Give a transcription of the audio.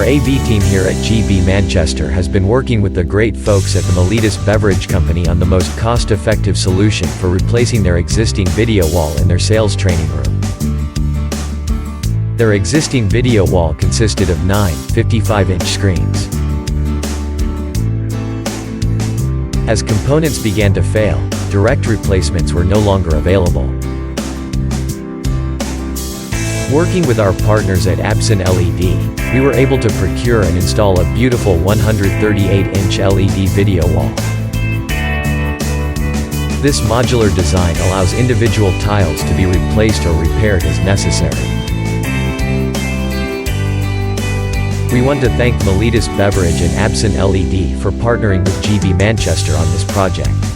AV team here at GB Manchester has been working with the great folks at the Maletis Beverage Company on the most cost-effective solution for replacing their existing video wall in their sales training room. Their existing video wall consisted of 9 55-inch screens. As components began to fail, direct replacements were no longer available. Working with our partners at Absen LED, we were able to procure and install a beautiful 138-inch LED video wall. This modular design allows individual tiles to be replaced or repaired as necessary. We want to thank Maletis Beverage and Absen LED for partnering with GB Manchester on this project.